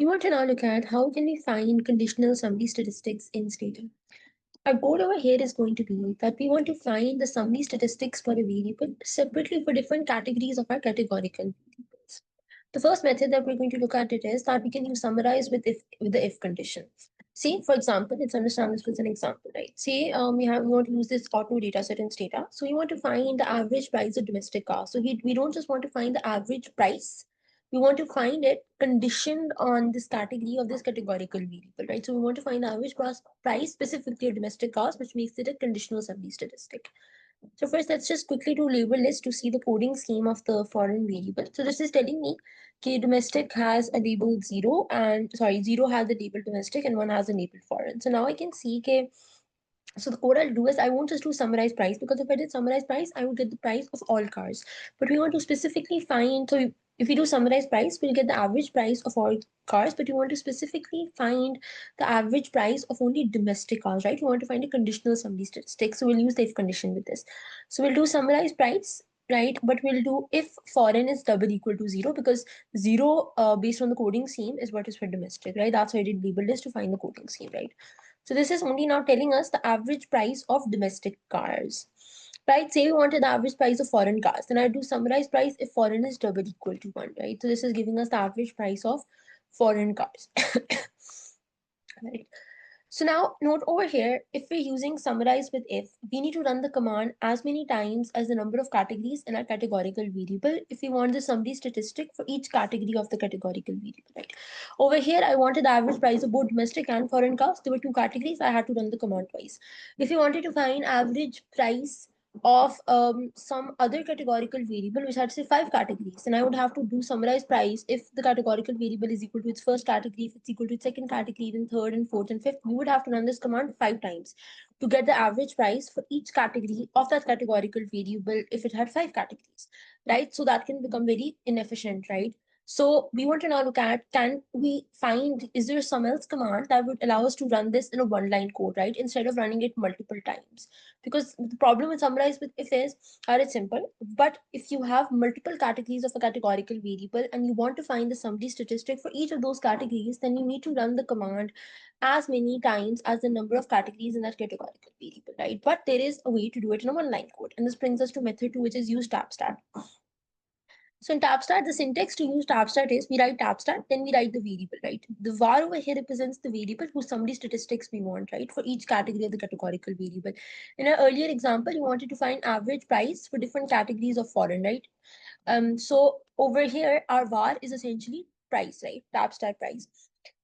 We want to now look at how can we find conditional summary statistics in Stata. Our goal over here is going to be that we want to find the summary statistics for a variable separately for different categories of our categorical variables. The first method that we're going to look at it is that we can use summarize with the if condition. See, for example, let's understand this with an example, right? Say we want to use this auto data set in Stata. So we want to find the average price of domestic car. So we don't just want to find the average price. We want to find it conditioned on this category of this categorical variable, right? So we want to find the average price specifically of domestic cars, which makes it a conditional summary statistic. So first, let's just quickly do label list to see the coding scheme of the foreign variable. So this is telling me okay, domestic has a label 0 and sorry, 0 has the label domestic and 1 has a label foreign. So now I can see okay, so the code I'll do is I won't just do summarize price because if I did summarize price, I would get the price of all cars. But we want to specifically find, so if we do summarize price, we'll get the average price of all cars, but you want to specifically find the average price of only domestic cars, right? You want to find a conditional summary statistic. So we'll use the if condition with this. So we'll do summarize price, right? But we'll do if foreign is double equal to 0 because 0 based on the coding scheme is what is for domestic, right? That's why I did label this to find the coding scheme, right? So this is only now telling us the average price of domestic cars. Right? Say we wanted the average price of foreign cars. Then I do summarize price if foreign is double equal to 1, right? So this is giving us the average price of foreign cars. Right. So now note over here, if we're using summarize with if, we need to run the command as many times as the number of categories in our categorical variable if we want the summary statistic for each category of the categorical variable, right? Over here, I wanted the average price of both domestic and foreign cars. There were two categories. I had to run the command twice. If you wanted to find average price of some other categorical variable which had say 5 categories, then I would have to do summarize price if the categorical variable is equal to its first category, if it's equal to its second category, then third and fourth and fifth. We would have to run this command 5 times to get the average price for each category of that categorical variable if it had 5 categories, right? So that can become very inefficient, right? So we want to now look at, can we find, is there some else command that would allow us to run this in a one-line code, right? Instead of running it multiple times. Because the problem with summarize with if is that it's simple, but if you have multiple categories of a categorical variable and you want to find the summary statistic for each of those categories, then you need to run the command as many times as the number of categories in that categorical variable, right? But there is a way to do it in a one-line code. And this brings us to method 2, which is use tabstat. So in tabstat, the syntax to use tabstat is we write tabstat, then we write the variable, right? The var over here represents the variable whose summary statistics we want, right? For each category of the categorical variable. In our earlier example, you wanted to find average price for different categories of foreign, right? So over here, our var is essentially price, right? Tabstat price.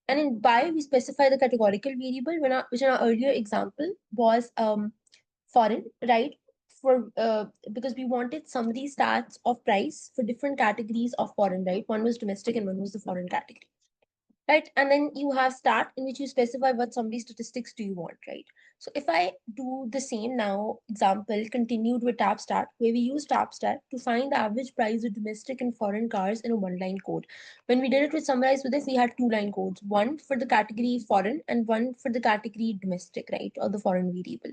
And in by, we specify the categorical variable, which in our earlier example was foreign, right? For because we wanted summary stats of price for different categories of foreign, right? One was domestic and one was the foreign category, right? And then you have stat in which you specify what summary statistics do you want, right? So if I do the same now example continued with tabstat, where we use tabstat to find the average price of domestic and foreign cars in a one-line code. When we did it with summarize with this, we had two-line codes, one for the category foreign and one for the category domestic, right? Or the foreign variable.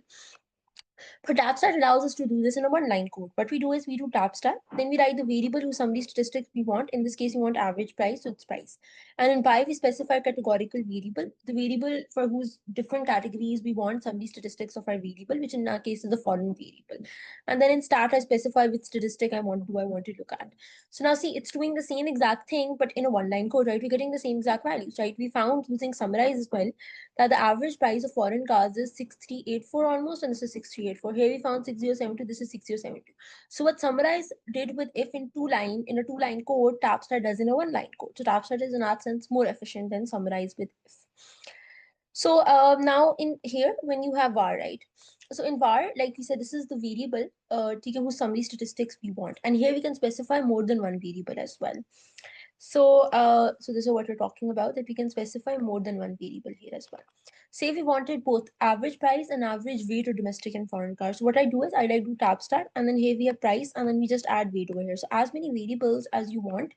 But tabstat allows us to do this in a one-line code. What we do is we do tabstat, then we write the variable whose summary statistics we want. In this case, we want average price, so it's price. And in by, we specify categorical variable, the variable for whose different categories we want summary statistics of our variable, which in our case is the foreign variable. And then in stat, I specify which statistic I want to look at. So now see, it's doing the same exact thing, but in a one-line code, right? We're getting the same exact values, right? We found using summarize as well that the average price of foreign cars is 6384 almost, and this is 6384. Here we found 6072, this is 6072. So what summarize did with if in a two-line code, tabstat does in a one-line code. So tabstat is in that sense more efficient than summarize with if. So now in here, when you have var, right? So in var, like we said, this is the variable whose summary statistics we want. And here we can specify more than one variable as well. So this is what we're talking about, that we can specify more than one variable here as well. Say we wanted both average price and average weight of domestic and foreign cars. So what I do is I do tabstat, and then here we have price, and then we just add weight over here. So as many variables as you want,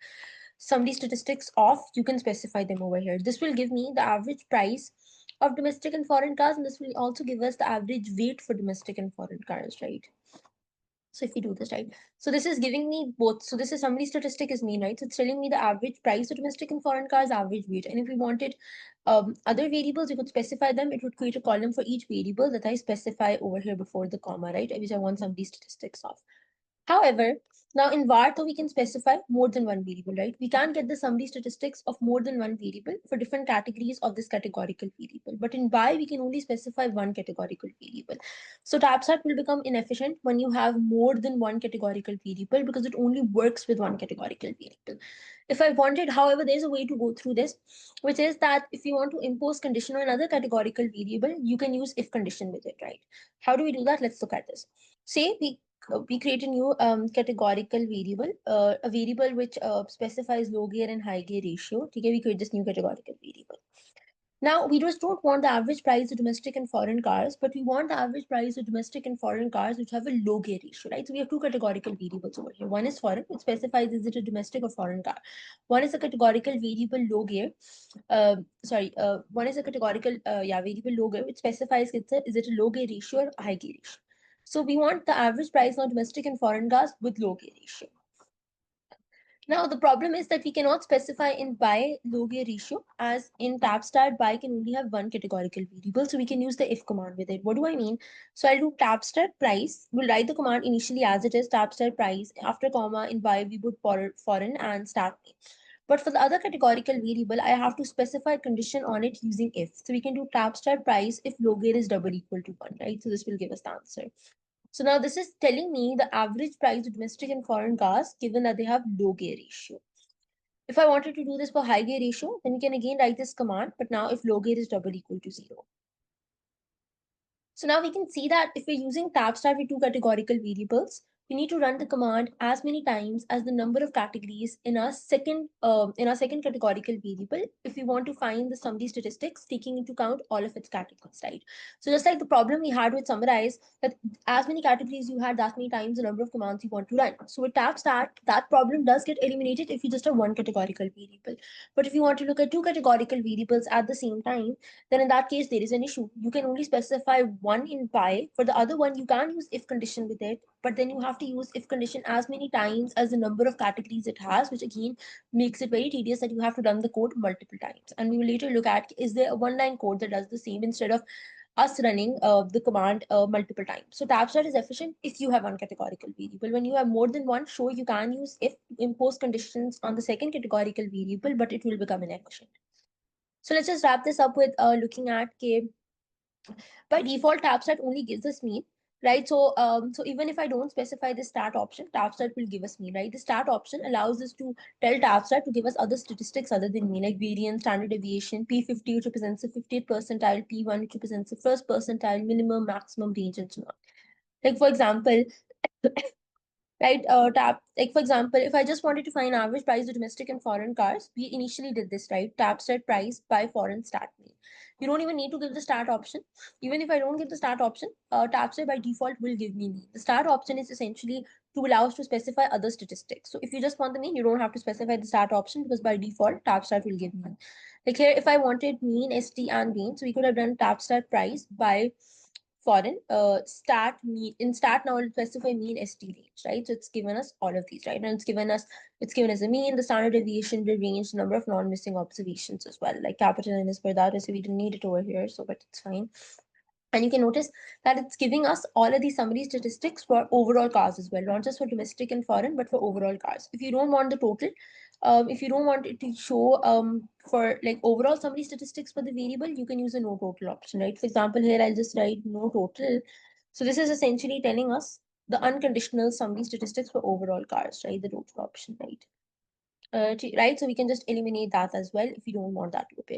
summary statistics of, you can specify them over here. This will give me the average price of domestic and foreign cars, and this will also give us the average weight for domestic and foreign cars, right? So if we do this, right? So this is giving me both. So this is summary statistic is mean, right? So it's telling me the average price of domestic and foreign cars, average weight. And if we wanted other variables, we could specify them. It would create a column for each variable that I specify over here before the comma, right? Which I want summary statistics of. However, now in var, though we can specify more than one variable, right? We can get the summary statistics of more than one variable for different categories of this categorical variable. But in by, we can only specify one categorical variable. So tabstat will become inefficient when you have more than one categorical variable because it only works with one categorical variable. If I wanted, however, there's a way to go through this, which is that if you want to impose condition on another categorical variable, you can use if condition with it, right? How do we do that? Let's look at this. Say we create a new categorical variable, a variable which specifies low gear and high gear ratio. Okay, we create this new categorical variable. Now, we just don't want the average price of domestic and foreign cars, but we want the average price of domestic and foreign cars which have a low gear ratio, right? So we have two categorical variables over here. One is foreign, which specifies is it a domestic or foreign car. One is a categorical variable low gear. One is a categorical variable low gear, which specifies is it a low gear ratio or high gear ratio. So we want the average price of domestic and foreign cars with low gear ratio. Now, the problem is that we cannot specify in by low gear ratio, as in tabstat by can only have one categorical variable. So we can use the if command with it. What do I mean? So I'll do tabstat price. We'll write the command initially as it is tabstat price. After comma in by we put foreign and stat name. But for the other categorical variable, I have to specify a condition on it using if. So we can do tabstat price if low gear is double equal to 1, right? So this will give us the answer. So now this is telling me the average price of domestic and foreign cars given that they have low gear ratio. If I wanted to do this for high gear ratio, then we can again write this command, but now if low gear is double equal to 0. So now we can see that if we're using tabstat with two categorical variables, we need to run the command as many times as the number of categories in our second categorical variable if we want to find the summary statistics taking into account all of its categories, right? So just like the problem we had with summarize, that as many categories you had, that many times the number of commands you want to run. So with tabstat, that problem does get eliminated if you just have one categorical variable. But if you want to look at two categorical variables at the same time, then in that case there is an issue. You can only specify one in pi. For the other one, you can use if condition with it, but then you have to use if condition as many times as the number of categories it has, which again makes it very tedious that you have to run the code multiple times. And we will later look at, is there a one-line code that does the same instead of us running the command multiple times. So tabstat is efficient if you have one categorical variable. When you have more than one, sure, you can use if impose conditions on the second categorical variable, but it will become inefficient. So let's just wrap this up with looking at K. By default, tabstat only gives us mean, right? So even if I don't specify the stat option, tabstat will give us mean, right? The stat option allows us to tell tabstat to give us other statistics other than mean, like variance, standard deviation, P50, which represents the 50th percentile, P1, which represents the first percentile, minimum, maximum range, and so on. Like for example, right? Like for example, if I just wanted to find average price of domestic and foreign cars, we initially did this, right? Tabstat price by foreign stat mean. You don't even need to give the start option. Even if I don't give the start option, tabstat by default will give me mean. The start option is essentially to allow us to specify other statistics. So if you just want the mean, you don't have to specify the start option because by default, tabstat will give mean. Like here, if I wanted mean, ST, and mean, so we could have done tabstat price by foreign stat mean. In stat now it'll specify mean ST range, right? So it's given us all of these, right? And it's given us a mean, the standard deviation, the range, number of non-missing observations as well. Like capital N is for that, so we didn't need it over here, so but it's fine. And you can notice that it's giving us all of these summary statistics for overall cars as well, not just for domestic and foreign, but for overall cars. If you don't want the total, if you don't want it to show for like overall summary statistics for the variable, you can use a no total option, right? For example, here I'll just write no total. So this is essentially telling us the unconditional summary statistics for overall cars, right? The total option, right? Right. So we can just eliminate that as well if you don't want that to appear.